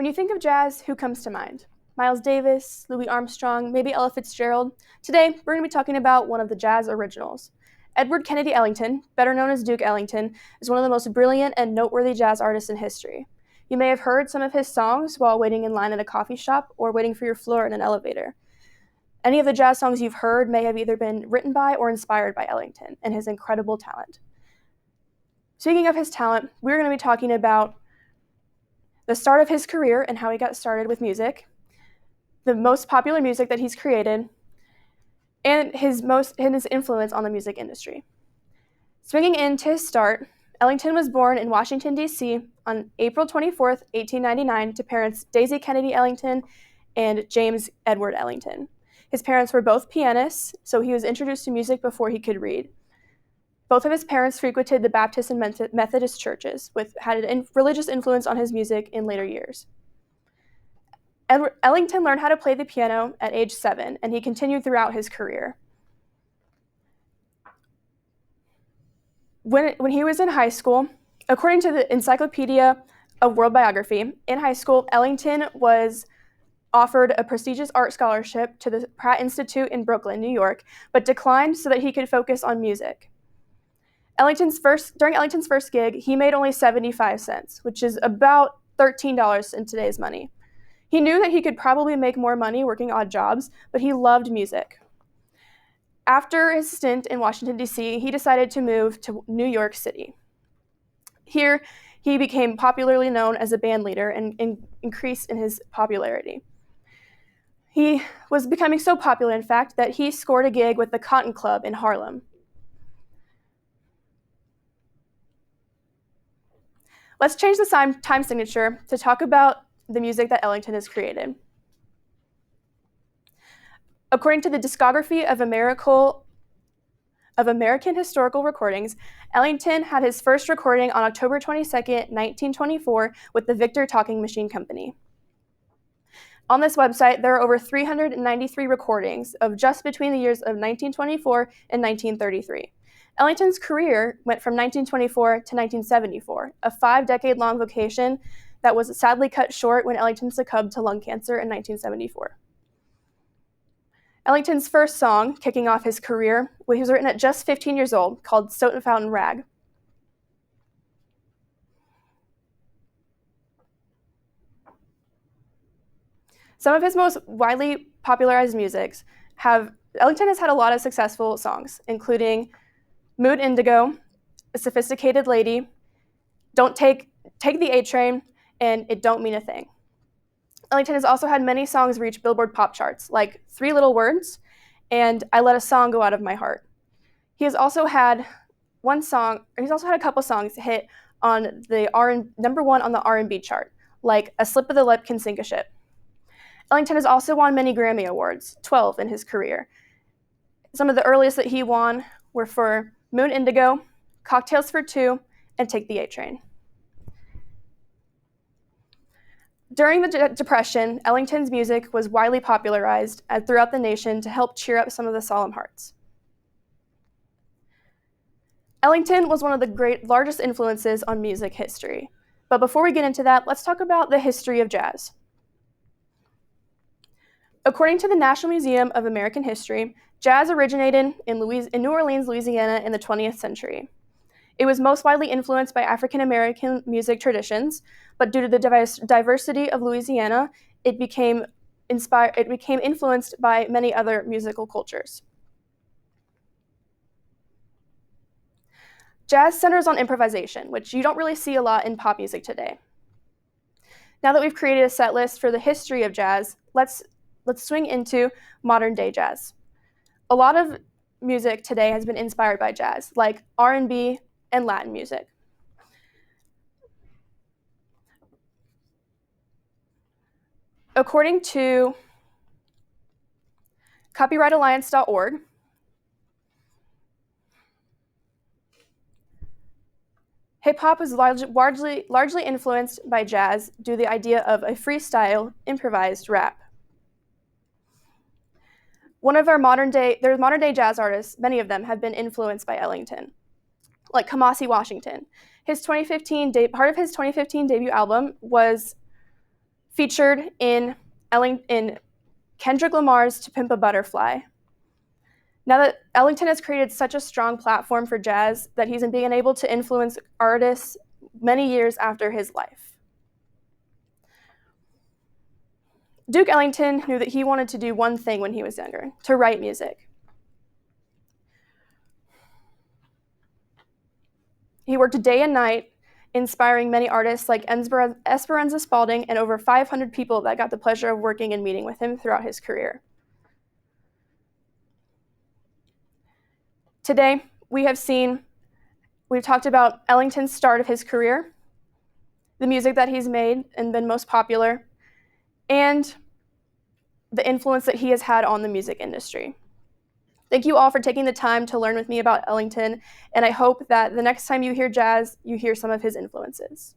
When you think of jazz, who comes to mind? Miles Davis, Louis Armstrong, maybe Ella Fitzgerald? Today, we're going to be talking about one of the jazz originals. Edward Kennedy Elington, better known as Duke Ellington, is one of the most brilliant and noteworthy jazz artists in history. You may have heard some of his songs while waiting in line at a coffee shop or waiting for your floor in an elevator. Any of the jazz songs you've heard may have either been written by or inspired by Ellington and his incredible talent. Speaking of his talent, we're going to be talking about the start of his career and how he got started with music, the most popular music that he's created, and his influence on the music industry. Swinging into his start, Ellington was born in Washington, D.C. on April 24th, 1899, to parents Daisy Kennedy Ellington and James Edward Ellington. His parents were both pianists, so he was introduced to music before he could read. Both of his parents frequented the Baptist and Methodist churches, which had a religious influence on his music in later years. Ellington learned how to play the piano at age 7, and he continued throughout his career. When he was in high school, according to the Encyclopedia of World Biography, in high school, Ellington was offered a prestigious art scholarship to the Pratt Institute in Brooklyn, New York, but declined so that he could focus on music. During Ellington's first gig, he made only 75 cents, which is about $13 in today's money. He knew that he could probably make more money working odd jobs, but he loved music. After his stint in Washington, D.C., he decided to move to New York City. Here, he became popularly known as a band leader and increased in his popularity. He was becoming so popular, in fact, that he scored a gig with the Cotton Club in Harlem. Let's change the time signature to talk about the music that Ellington has created. According to the discography of American Historical Recordings, Ellington had his first recording on October 22nd, 1924, with the Victor Talking Machine Company. On this website, there are over 393 recordings of just between the years of 1924 and 1933. Ellington's career went from 1924 to 1974, a 5-decade-long vocation that was sadly cut short when Ellington succumbed to lung cancer in 1974. Ellington's first song, kicking off his career, was written at just 15 years old, called Stoughton Fountain Rag. Some of his most widely popularized musics Ellington has had a lot of successful songs, including Mood Indigo, A Sophisticated Lady, Don't Take the A Train, and It Don't Mean a Thing. Ellington has also had many songs reach Billboard pop charts, like 3 Little Words and I Let a Song Go Out of My Heart. He has also had a couple songs hit on the number 1 on the R&B chart, like A Slip of the Lip Can Sink a Ship. Ellington has also won many Grammy Awards, 12 in his career. Some of the earliest that he won were for Moon Indigo, Cocktails for Two, and Take the A Train. During the Depression, Ellington's music was widely popularized throughout the nation to help cheer up some of the solemn hearts. Ellington was one of the largest influences on music history. But before we get into that, let's talk about the history of jazz. According to the National Museum of American History, jazz originated in New Orleans, Louisiana in the 20th century. It was most widely influenced by African American music traditions, but due to the diversity of Louisiana, it became influenced by many other musical cultures. Jazz centers on improvisation, which you don't really see a lot in pop music today. Now that we've created a set list for the history of jazz, let's swing into modern day jazz. A lot of music today has been inspired by jazz, like R&B and Latin music. According to copyrightalliance.org, hip-hop is largely influenced by jazz due to the idea of a freestyle, improvised rap. Modern day jazz artists, many of them have been influenced by Elington, like Kamasi Washington. Part of his 2015 debut album was featured in Kendrick Lamar's To Pimp a Butterfly. Now that Elington has created such a strong platform for jazz that he's being able to influence artists many years after his life. Duke Ellington knew that he wanted to do one thing when he was younger, to write music. He worked day and night, inspiring many artists like Esperanza Spalding and over 500 people that got the pleasure of working and meeting with him throughout his career. Today, we've talked about Ellington's start of his career, the music that he's made and been most popular, and the influence that he has had on the music industry. Thank you all for taking the time to learn with me about Ellington, and I hope that the next time you hear jazz, you hear some of his influences.